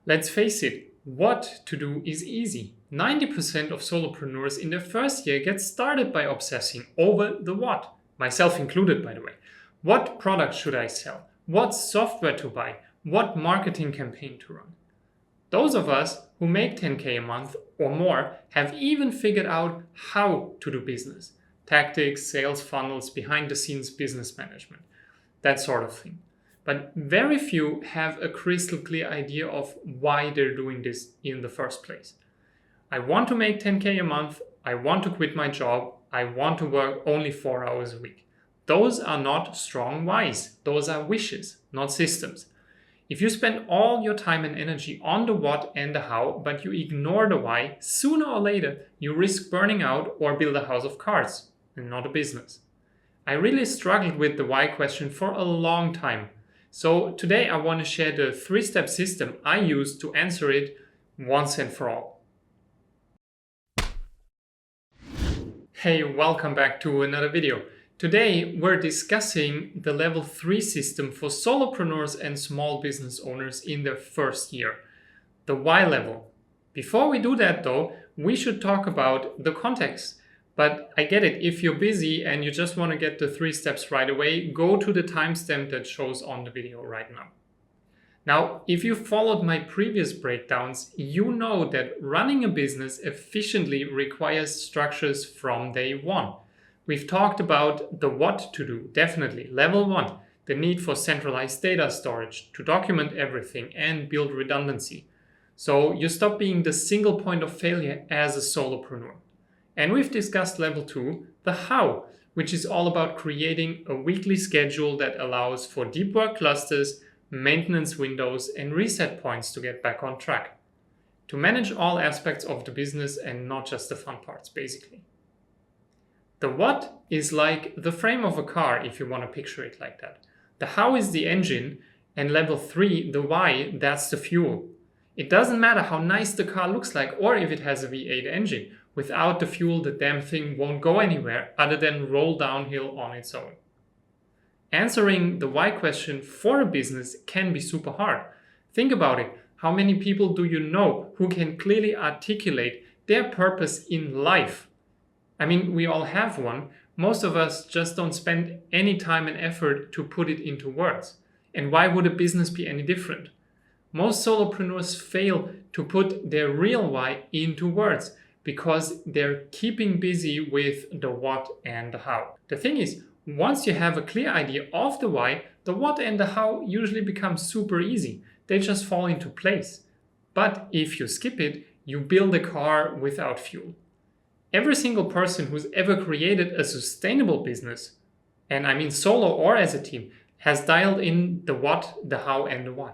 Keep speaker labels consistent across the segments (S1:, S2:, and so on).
S1: Let's face it, what to do is easy. 90% of solopreneurs in their first year get started by obsessing over the what, myself included, by the way. What product should I sell? What software to buy? What marketing campaign to run? Those of us who make 10K a month or more have even figured out how to do business. Tactics, sales funnels, behind the scenes business management, that sort of thing. But very few have a crystal clear idea of why they're doing this in the first place. I want to make 10K a month. I want to quit my job. I want to work only 4 hours a week. Those are not strong whys. Those are wishes, not systems. If you spend all your time and energy on the what and the how, but you ignore the why, sooner or later you risk burning out or build a house of cards and not a business. I really struggled with the why question for a long time. So today I want to share the 3-step system I use to answer it once and for all. Hey, welcome back to another video. Today we're discussing the level 3 system for solopreneurs and small business owners in their first year, the why level. Before we do that though, we should talk about the context. But I get it, if you're busy and you just want to get the 3 steps right away, go to the timestamp that shows on the video right now. Now, if you followed my previous breakdowns, you know that running a business efficiently requires structures from day one. We've talked about the what to do, definitely. Level 1, the need for centralized data storage to document everything and build redundancy. So you stop being the single point of failure as a solopreneur. And we've discussed level 2, the how, which is all about creating a weekly schedule that allows for deep work clusters, maintenance windows, and reset points to get back on track. To manage all aspects of the business and not just the fun parts, basically. The what is like the frame of a car, if you want to picture it like that. The how is the engine, and level 3, the why, that's the fuel. It doesn't matter how nice the car looks like or if it has a V8 engine. Without the fuel, the damn thing won't go anywhere other than roll downhill on its own. Answering the why question for a business can be super hard. Think about it. How many people do you know who can clearly articulate their purpose in life? I mean, we all have one. Most of us just don't spend any time and effort to put it into words. And why would a business be any different? Most solopreneurs fail to put their real why into words because they're keeping busy with the what and the how. The thing is, once you have a clear idea of the why, the what and the how usually become super easy. They just fall into place. But if you skip it, you build a car without fuel. Every single person who's ever created a sustainable business, and I mean solo or as a team, has dialed in the what, the how, and the why.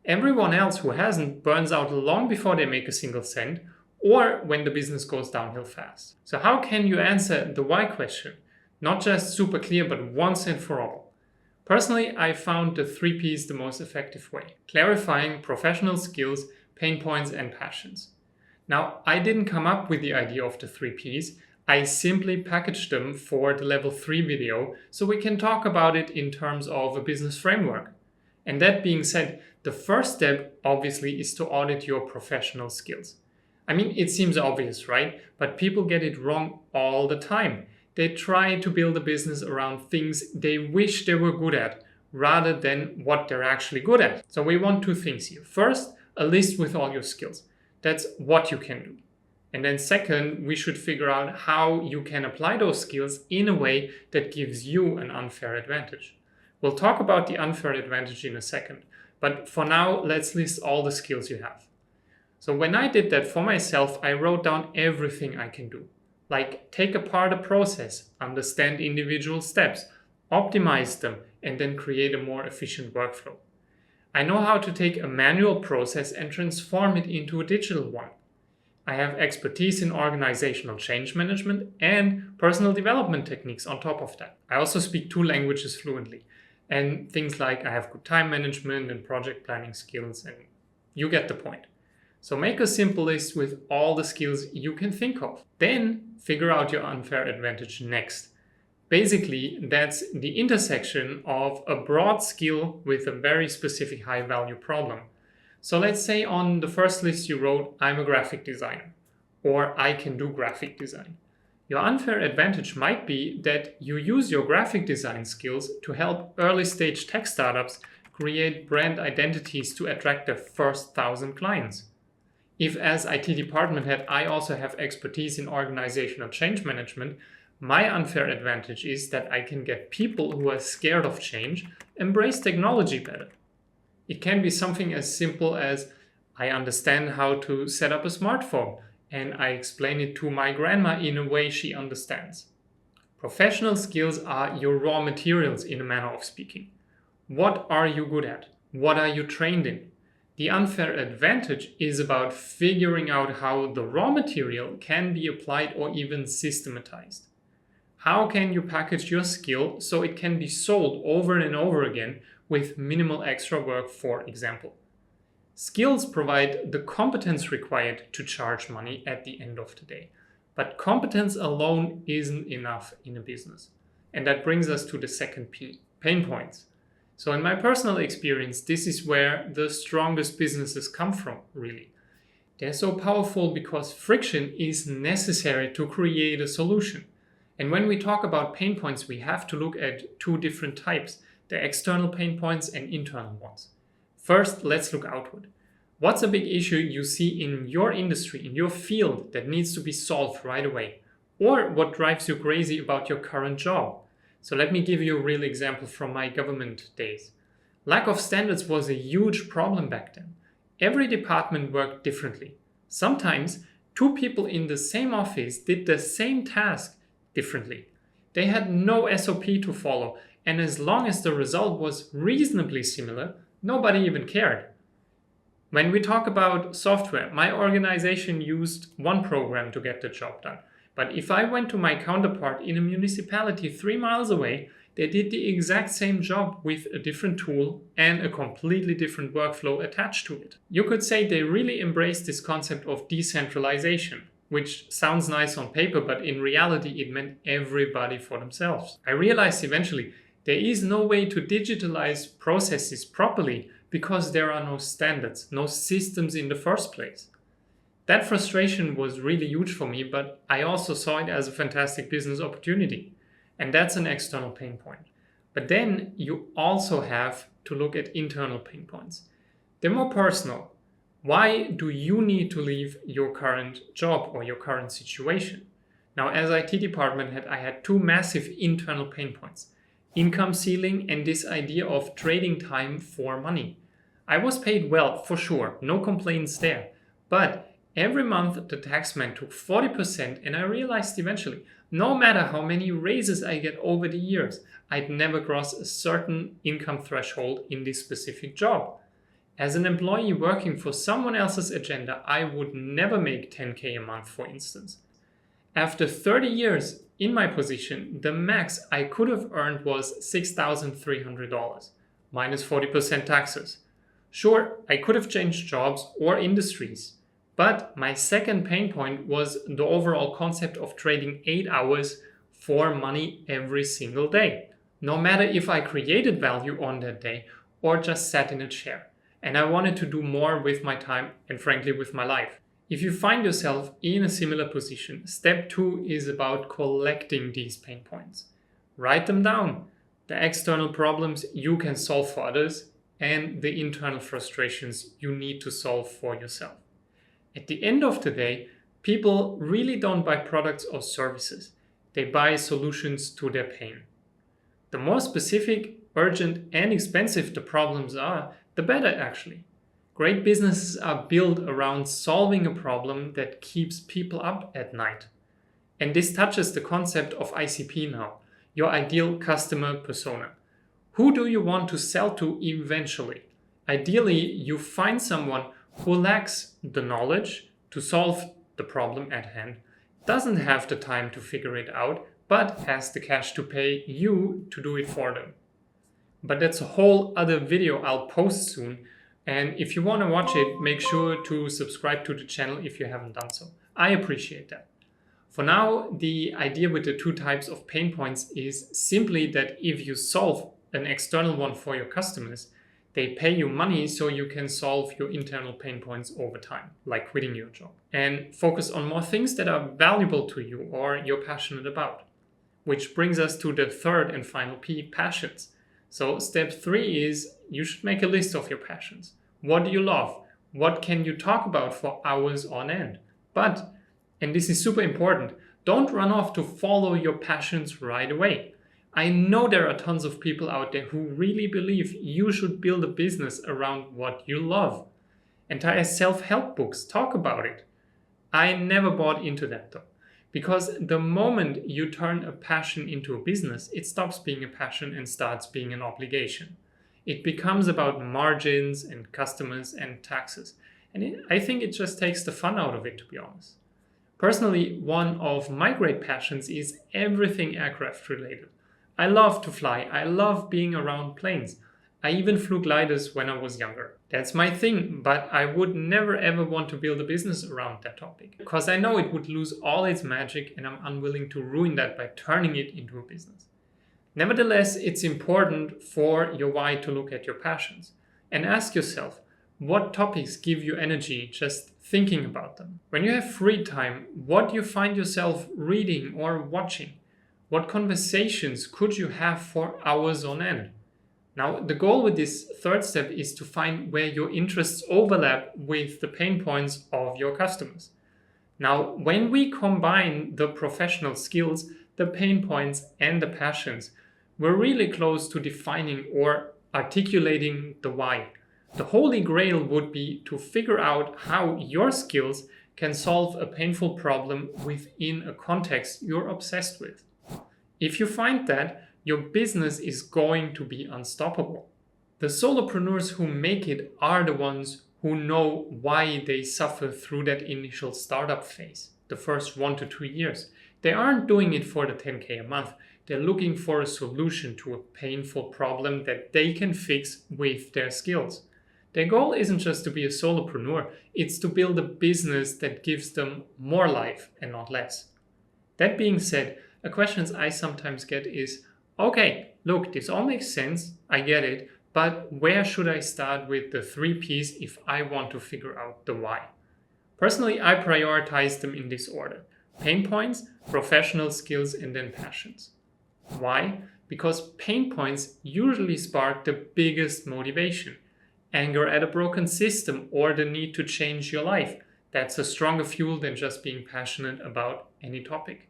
S1: Everyone else who hasn't burns out long before they make a single cent or when the business goes downhill fast. So how can you answer the why question? Not just super clear, but once and for all. Personally, I found the 3 Ps the most effective way. Clarifying professional skills, pain points, and passions. Now, I didn't come up with the idea of the 3 Ps. I simply packaged them for the level 3 video so we can talk about it in terms of a business framework. And that being said, the first step obviously is to audit your professional skills. I mean, it seems obvious, right? But people get it wrong all the time. They try to build a business around things they wish they were good at rather than what they're actually good at. So we want 2 things here. First, a list with all your skills. That's what you can do. And then second, we should figure out how you can apply those skills in a way that gives you an unfair advantage. We'll talk about the unfair advantage in a second, but for now, let's list all the skills you have. So when I did that for myself, I wrote down everything I can do. Like take apart a process, understand individual steps, optimize them, and then create a more efficient workflow. I know how to take a manual process and transform it into a digital one. I have expertise in organizational change management and personal development techniques on top of that. I also speak 2 languages fluently and things like I have good time management and project planning skills, and you get the point. So make a simple list with all the skills you can think of. Then figure out your unfair advantage next. Basically, that's the intersection of a broad skill with a very specific high value problem. So let's say on the first list you wrote, I'm a graphic designer, or I can do graphic design. Your unfair advantage might be that you use your graphic design skills to help early stage tech startups create brand identities to attract their first 1,000 clients. If as IT department head I also have expertise in organizational change management, my unfair advantage is that I can get people who are scared of change embrace technology better. It can be something as simple as I understand how to set up a smartphone and I explain it to my grandma in a way she understands. Professional skills are your raw materials in a manner of speaking. What are you good at? What are you trained in? The unfair advantage is about figuring out how the raw material can be applied or even systematized. How can you package your skill so it can be sold over and over again with minimal extra work, for example? Skills provide the competence required to charge money at the end of the day. But competence alone isn't enough in a business. And that brings us to the second P, pain points. So in my personal experience, this is where the strongest businesses come from, really. They're so powerful because friction is necessary to create a solution. And when we talk about pain points, we have to look at two different types, the external pain points and internal ones. First, let's look outward. What's a big issue you see in your industry, in your field, that needs to be solved right away? Or what drives you crazy about your current job? So let me give you a real example from my government days. Lack of standards was a huge problem back then. Every department worked differently. Sometimes two people in the same office did the same task differently. They had no SOP to follow, and as long as the result was reasonably similar, nobody even cared. When we talk about software, my organization used one program to get the job done. But if I went to my counterpart in a municipality 3 miles away, they did the exact same job with a different tool and a completely different workflow attached to it. You could say they really embraced this concept of decentralization, which sounds nice on paper, but in reality it meant everybody for themselves. I realized eventually there is no way to digitalize processes properly because there are no standards, no systems in the first place. That frustration was really huge for me, but I also saw it as a fantastic business opportunity. And that's an external pain point. But then you also have to look at internal pain points. They're more personal. Why do you need to leave your current job or your current situation? Now, as IT department head, I had two massive internal pain points. Income ceiling and this idea of trading time for money. I was paid well, for sure, no complaints there. But every month the taxman took 40% and I realized eventually, no matter how many raises I get over the years, I'd never cross a certain income threshold in this specific job. As an employee working for someone else's agenda, I would never make 10K a month, for instance. After 30 years in my position, the max I could have earned was $6,300, minus 40% taxes. Sure, I could have changed jobs or industries, but my second pain point was the overall concept of trading 8 hours for money every single day, no matter if I created value on that day or just sat in a chair. And I wanted to do more with my time and frankly with my life. If you find yourself in a similar position, step 2 is about collecting these pain points. Write them down. The external problems you can solve for others and the internal frustrations you need to solve for yourself. At the end of the day, people really don't buy products or services. They buy solutions to their pain. The more specific, urgent, and expensive the problems are, the better actually. Great businesses are built around solving a problem that keeps people up at night. And this touches the concept of ICP now, your ideal customer persona. Who do you want to sell to eventually? Ideally, you find someone who lacks the knowledge to solve the problem at hand, doesn't have the time to figure it out, but has the cash to pay you to do it for them. But that's a whole other video I'll post soon. And if you want to watch it, make sure to subscribe to the channel if you haven't done so. I appreciate that. For now, the idea with the two types of pain points is simply that if you solve an external one for your customers, They pay you money so you can solve your internal pain points over time, like quitting your job, and focus on more things that are valuable to you or you're passionate about. Which brings us to the third and final P, passions. So step 3 is you should make a list of your passions. What do you love? What can you talk about for hours on end? But, and this is super important, don't run off to follow your passions right away. I know there are tons of people out there who really believe you should build a business around what you love. Entire self-help books talk about it. I never bought into that though. Because the moment you turn a passion into a business, it stops being a passion and starts being an obligation. It becomes about margins and customers and taxes. And I think it just takes the fun out of it, to be honest. Personally, one of my great passions is everything aircraft related. I love to fly. I love being around planes. I even flew gliders when I was younger. That's my thing, but I would never ever want to build a business around that topic because I know it would lose all its magic and I'm unwilling to ruin that by turning it into a business. Nevertheless, it's important for your why to look at your passions and ask yourself, what topics give you energy just thinking about them? When you have free time, what do you find yourself reading or watching? What conversations could you have for hours on end? Now, the goal with this third step is to find where your interests overlap with the pain points of your customers. Now, when we combine the professional skills, the pain points, and the passions, we're really close to defining or articulating the why. The holy grail would be to figure out how your skills can solve a painful problem within a context you're obsessed with. If you find that, your business is going to be unstoppable. The solopreneurs who make it are the ones who know why they suffer through that initial startup phase, the first 1 to 2 years. They aren't doing it for the 10K a month. They're looking for a solution to a painful problem that they can fix with their skills. Their goal isn't just to be a solopreneur, it's to build a business that gives them more life and not less. That being said, a question I sometimes get is, okay, look, this all makes sense, I get it, but where should I start with the 3 Ps if I want to figure out the why? Personally, I prioritize them in this order: pain points, professional skills, and then passions. Why? Because pain points usually spark the biggest motivation. Anger at a broken system or the need to change your life. That's a stronger fuel than just being passionate about any topic.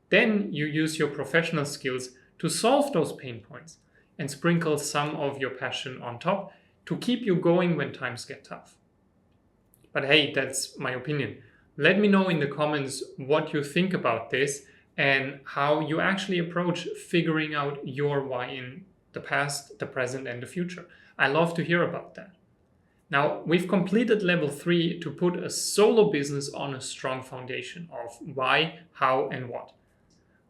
S1: Then you use your professional skills to solve those pain points and sprinkle some of your passion on top to keep you going when times get tough. But hey, that's my opinion. Let me know in the comments what you think about this and how you actually approach figuring out your why in the past, the present, and the future. I love to hear about that. Now, we've completed level 3 to put a solo business on a strong foundation of why, how, and what.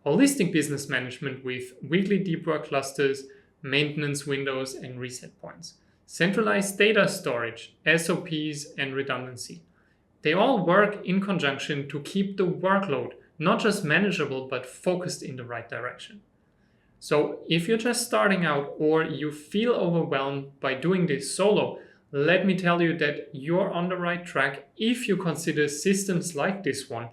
S1: Holistic business management with weekly deep work clusters, maintenance windows, and reset points. Centralized data storage, SOPs, and redundancy. They all work in conjunction to keep the workload not just manageable, but focused in the right direction. So if you're just starting out or you feel overwhelmed by doing this solo, let me tell you that you're on the right track if you consider systems like this one.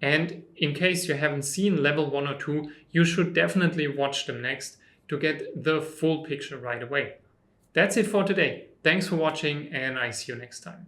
S1: And in case you haven't seen level 1 or 2, you should definitely watch them next to get the full picture right away. That's it for today. Thanks for watching and I see you next time.